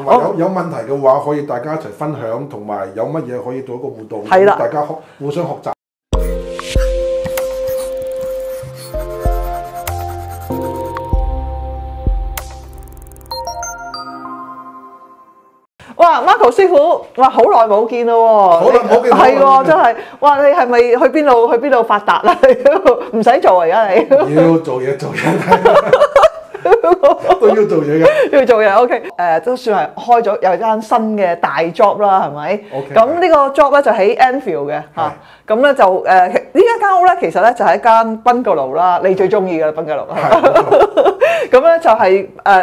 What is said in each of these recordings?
有問題嘅話，可以大家一齊分享，同埋有乜嘢可以做一個互動，係啦，大家互相學習。哇 ，Marco 師傅，哇，好耐冇見咯喎！好耐冇見，係喎，真係，哇！你係咪去邊度發達啦？唔使做而家你。要做嘢，都要做嘢嘅。要做嘢 ，OK， 都算係開咗有間新嘅大 job 啦，係咪 ？OK。咁呢個 job 咧就喺 Anfield 嘅嚇，咁咧就呢一間屋咧其實咧就係一間 bungalow 啦，你最中意嘅 bungalow。咁咧就係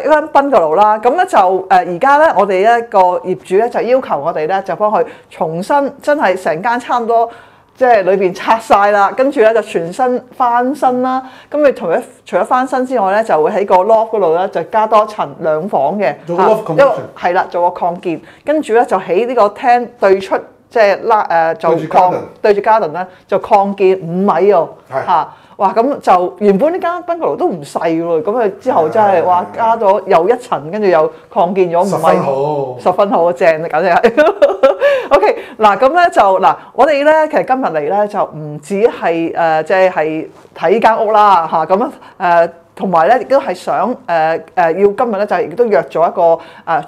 一間 bungalow 啦，咁咧就而家咧我哋一個業主咧就要求我哋咧就幫佢重新真係成間差唔多。即係裏邊拆晒啦，跟住咧就全身翻新啦。咁你除咗翻新之外咧，就會喺個 loft 嗰度咧就加多層兩房嘅，做 loft conversion 係啦，做個擴建。跟住咧就喺呢個廳對出，即係就對住 garden 咧就擴建5米喎嚇。哇！咁就原本呢間 bungalow 都唔細喎，咁啊之後真係哇加咗又一層，跟住又擴建咗5米，10分好正啊，簡直係。OK， 嗱咁咧就嗱，我哋咧其實今日嚟咧就唔止係即係睇間屋啦嚇，咁同埋咧亦都係想要今日咧就亦都約咗一個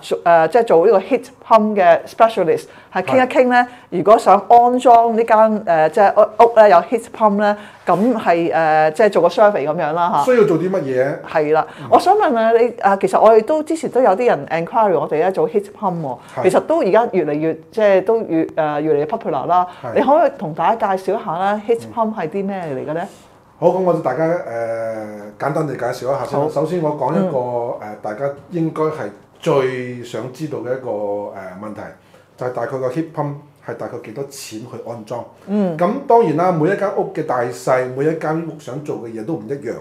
即係做呢個 heat pump 嘅 specialist， 係傾一傾咧。如果想安裝呢間即係屋咧有 heat pump 咧，咁係即係做個 survey 咁樣啦嚇。需要做啲乜嘢？係啦，我想問下你其實我哋都之前都有啲人 enquire 我哋咧做 heat pump 喎，其實都而家越嚟越即係都越嚟越 popular 啦。你可唔可以同大家介紹一下啦 heat pump 係啲咩嚟嘅咧？好，咁我哋大家簡單地介紹一下先。首先我講一個大家應該係最想知道嘅一個問題，就係大概個 heat pump 係大概幾多錢去安裝。咁當然啦，每一間屋嘅大細，每一間屋想做嘅嘢都唔一樣。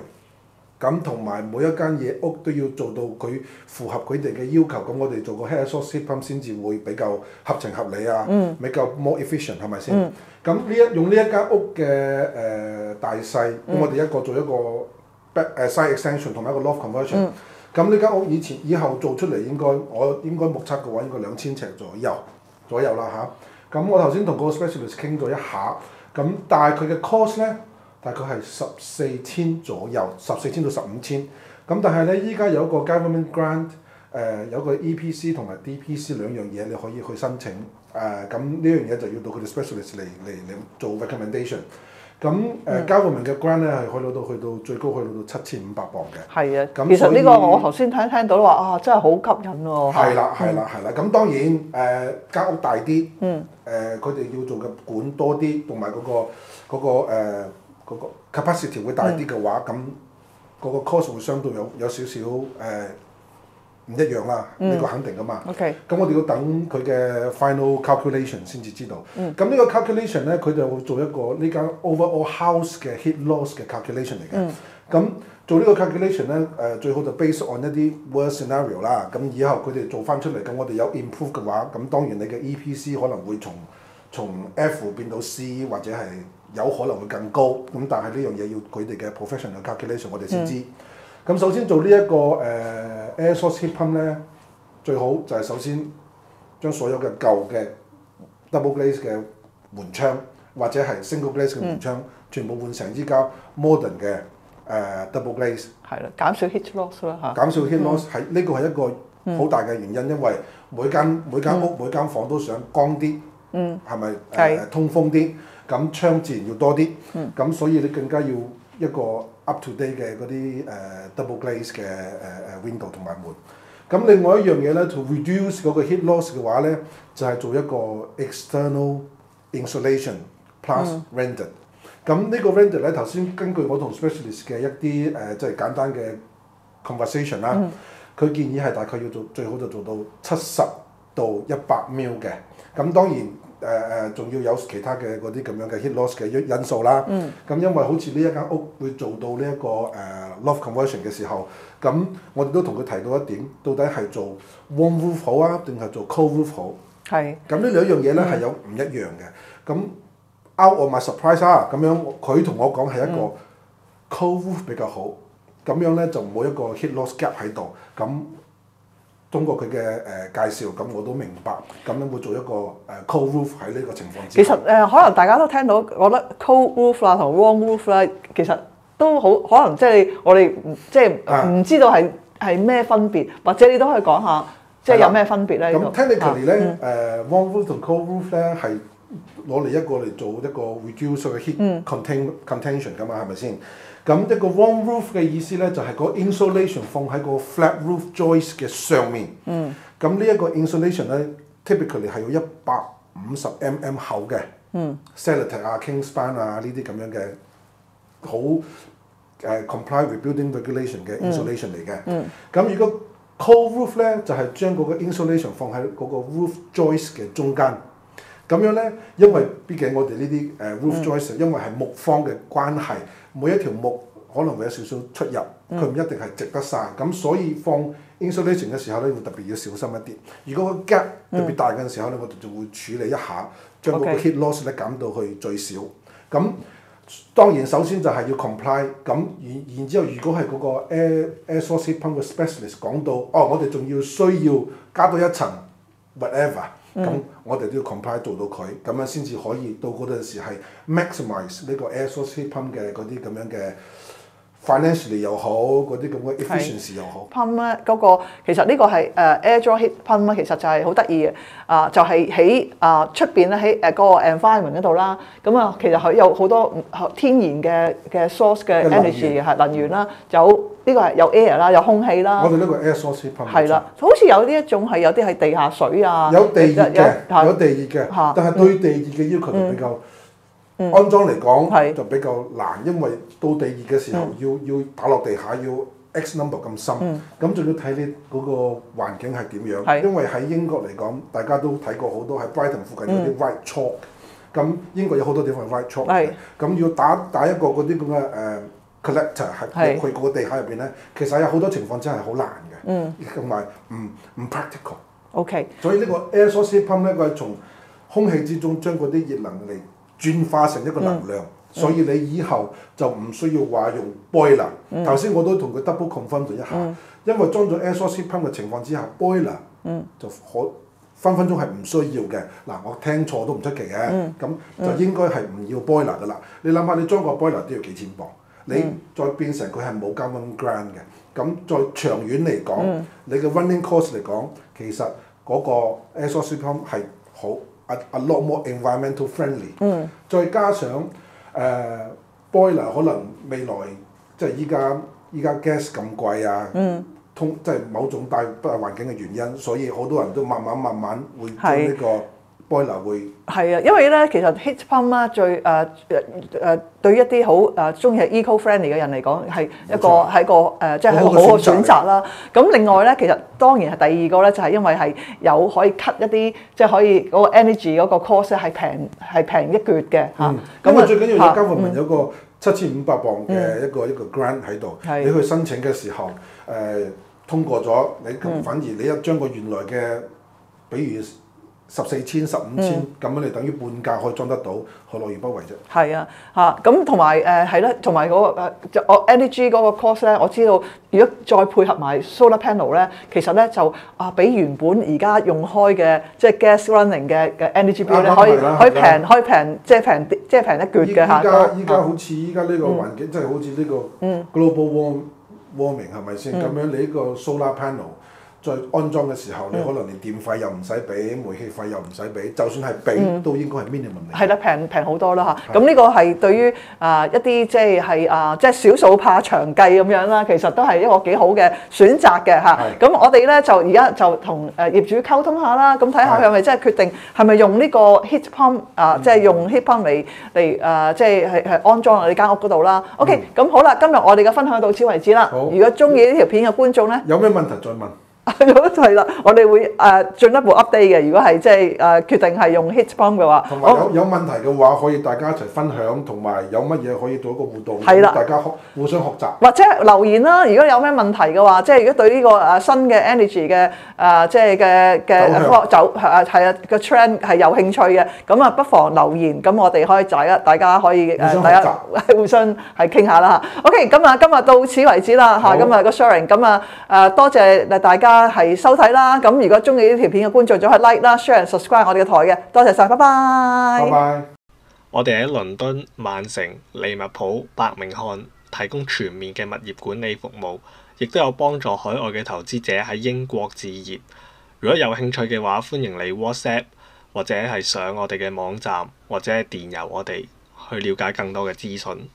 咁同埋每一間嘢屋都要做到佢符合佢哋嘅要求，咁我哋做個 head source heat pump 先至會比較合情合理啊，比較 more efficient 係咪先？咁用呢一間屋嘅大細，咁我哋一個做一個side extension 同埋一個 loft conversion。咁呢間屋以後做出嚟我應該目測嘅話應該2000尺左右啦嚇。咁我頭先同個 specialist 傾咗一下，咁但係佢嘅 cost 咧。大概係14,000左右，14,000到15,000。咁但係咧，依家有一個 government grant，有個 EPC 同埋 DPC 兩樣嘢你可以去申請。咁呢樣嘢就要到佢哋 specialist 嚟做 recommendation。咁government 嘅 grant 咧係去到最高去到7,500磅嘅。係啊，其實呢個我頭先聽到話真係好吸引喎。係啦。咁當然間屋大啲，佢哋要做嘅管多啲，同埋嗰個 capacity 會大啲嘅話，咁嗰個 cost 會相對有少少唔一樣啦，呢個肯定噶嘛。OK。咁我哋要等佢嘅 final calculation 先至知道。咁呢個 calculation 咧，佢就會做一個呢間 overall house 嘅 heat loss 嘅 calculation 嚟嘅。咁做呢個 calculation 咧，最好就 based on 一啲 worst scenario 啦。咁以後佢哋做翻出嚟，咁我哋有 improve 嘅話，咁當然你嘅 EPC 可能會從 F 變到 C 或者係有可能會更高，咁但係呢樣嘢要佢哋嘅 professional calculation 我哋先知。咁首先做呢一個air source heat pump 咧，最好就係首先將所有嘅舊嘅 double glaze 嘅門窗或者係 single glaze 嘅門窗，全部換成依家 modern 嘅double glaze。係啦，減少 heat loss 啦嚇。減少 heat loss 係呢個係一個好大嘅原因，因為每間屋每間房都想光啲。係咪通風啲？咁窗自然要多啲。咁所以你更加要一個 up to date 嘅嗰啲double glaze 嘅window 同埋門。咁另外一樣嘢咧 ，to reduce 嗰個 heat loss 嘅話咧，就係做一個 external insulation plus render。咁呢個 render 咧，頭先根據我同 specialist 嘅一啲即係簡單嘅 conversation 啦，佢建議係大概要做最好就做到70到100 mil 嘅。咁當然仲要有其他嘅嗰啲咁樣嘅 heat loss 嘅因素啦。咁因為好似呢一間屋會做到呢一個loft conversion 嘅時候，咁我哋都同佢提到一點，到底係做 warm roof 好啊，定係做 cold roof 好？係。咁呢兩樣嘢咧係有唔一樣嘅。咁 out of my surprise 啊，咁樣佢同我講係一個 cold roof 比較好，咁樣咧就冇一個 heat loss gap 喺度。咁通過佢嘅介紹，咁我都明白，咁樣會做一個cold roof 喺呢個情況之下。其實可能大家都聽到，覺得 cold roof 啦同 warm roof 啦，其實都好可能即係我哋即係唔知道係咩分別，或者你都可以講下即係有咩分別咧？咁 technically 咧warm roof 同 cold roof 咧係攞嚟一個嚟做一個 reduce 嘅 heat contention 㗎嘛，係咪先？咁一個 warm roof 嘅意思咧，就係個 insulation 放喺個 flat roof joist 嘅上面。咁呢一個 insulation 咧 ，typically 係要150 mm 厚嘅。Celotex 啊、Kingspan 啊呢啲咁樣嘅好comply with building regulation 嘅 insulation 嚟嘅。咁如果 cold roof 咧，就係將嗰個 insulation 放喺嗰個 roof joist 嘅中間。咁樣咧，因為畢竟我哋呢啲roof joist，因為係木方嘅關係，每一條木可能會有少少出入，佢唔一定係直得晒。咁所以放 insulation 嘅時候咧，會特別要小心一啲。如果個 gap 特別大嘅時候咧，我哋就會處理一下，將嗰個 heat loss 咧減到去最少。咁當然首先就係要 comply。咁然之後，如果係嗰個 air source heat pump 嘅 specialist 講到，我哋仲要需要加多一層 whatever。咁我哋都要 comply 做到佢，咁樣先至可以到嗰陣時係 maximize 呢個 air source heat pump 嘅嗰啲咁樣嘅 financially 又好，嗰啲咁嘅 efficiency 又好。pump 咧嗰個其實呢個係air draw heat pump 咧，其實就係好得意嘅，就係喺出邊咧喺嗰個 environment 嗰度啦。咁其實佢有好多天然嘅 source 嘅 energy 係能源啦，有。呢個係有 air 啦，有空氣啦。我哋呢個 air source heat pump 係啦，好似有呢一種係有啲係地下水啊，有地熱嘅，有地熱嘅，但係對地熱嘅要求就比較安裝嚟講就比較難，因為到地熱嘅時候要打落地下要 X number 咁深，咁仲要睇你嗰個環境係點樣。因為喺英國嚟講，大家都睇過好多喺 Brighton 附近有啲 white chalk，咁英國有好多地方係 white chalk 嘅，咁要打一個嗰啲咁嘅collector 係入去個地下入邊咧，其實有好多情況真係好難嘅，同埋唔 practical。OK。所以呢個 air source heat pump 咧，佢係從空氣之中將嗰啲熱能嚟轉化成一個能量，所以你以後就唔需要話用 boiler。頭先我都同佢 double confirm 咗一下，因為裝咗 air source heat pump 嘅情況之下 ，boiler 就分鐘係唔需要嘅。嗱，我聽錯都唔出奇嘅，咁就應該係唔要 boiler 噶啦。你諗下，你裝個 boiler 都要幾千磅。你再變成佢係冇加 1 grand 嘅，咁再長遠嚟講，你嘅 running cost 嚟講，其實嗰個 air source heat pump 係好 a lot more environmental friendly。再加上boiler 可能未來即係依家 gas 咁貴啊，即係某種大環境嘅原因，所以好多人都慢慢會將呢個boiler 會係啊，因為咧其實 heat pump 啦最對一啲好中意係 eco-friendly 嘅人嚟講係一個即係好好嘅選擇啦。咁另外咧，其實當然係第二個咧，就係因為係有可以 cut 一啲即係可以嗰個 energy 嗰個 cost 係平一橛嘅嚇。咁啊最緊要交民有個7500磅嘅一個 grant 喺度，你去申請嘅時候通過咗，你反而你一將個原來嘅，比如14,000、15,000咁樣，你等於半價可以裝得到，何樂而不為啫？係啊，咁同埋係啦，同埋嗰個energy 嗰個 cost 咧，我知道如果再配合埋 solar panel 咧，其實咧就比原本而家用開嘅即係 gas running 嘅 energy bill 咧，可以平即係平一橛嘅嚇。依家好似依家呢個環境，即係好似呢個 global warming 係咪先？咁樣你呢個 solar panel。再安裝嘅時候，你可能連電費又唔使俾，煤氣費又唔使俾，就算係俾都應該係 minimum 嚟。係啦，平好多啦嚇。咁呢個係對於一啲即係少數怕長計咁樣啦，其實都係一個幾好嘅選擇嘅嚇。咁我哋咧就而家就同業主溝通下啦，咁睇下佢係咪真係決定係咪用呢個 heat pump 即係用 heat pump 嚟即係安裝喺你間屋嗰度啦。OK，咁好啦，今日我哋嘅分享到此為止啦。如果中意呢條片嘅觀眾咧，有咩問題再問。係啦，我哋會進一步 update 嘅。如果係即係決定係用 heat pump 嘅話，同埋有問題嘅話，可以大家一齊分享，同埋有乜嘢可以做一個互動，係啦，大家互相學習。或者留言啦，如果有咩問題嘅話，即係如果對呢個新嘅 energy 嘅即係嘅走係啊個 trend 係有興趣嘅，咁啊不妨留言，咁我哋可以大家可以大家互相係傾下啦嚇。OK，咁啊今日到此為止啦嚇，今日個 sharing，咁啊多謝大家。家係收睇啦。咁如果中意呢條片嘅觀眾，就可以 like 啦、share、subscribe 我哋嘅台嘅。多謝晒，拜拜。拜拜。我哋喺倫敦、曼城、利物浦、伯明翰提供全面嘅物業管理服務，亦都有幫助海外嘅投資者喺英國置業。如果有興趣嘅話，歡迎你 WhatsApp 或者係上我哋嘅網站，或者係電郵我哋去了解更多嘅資訊。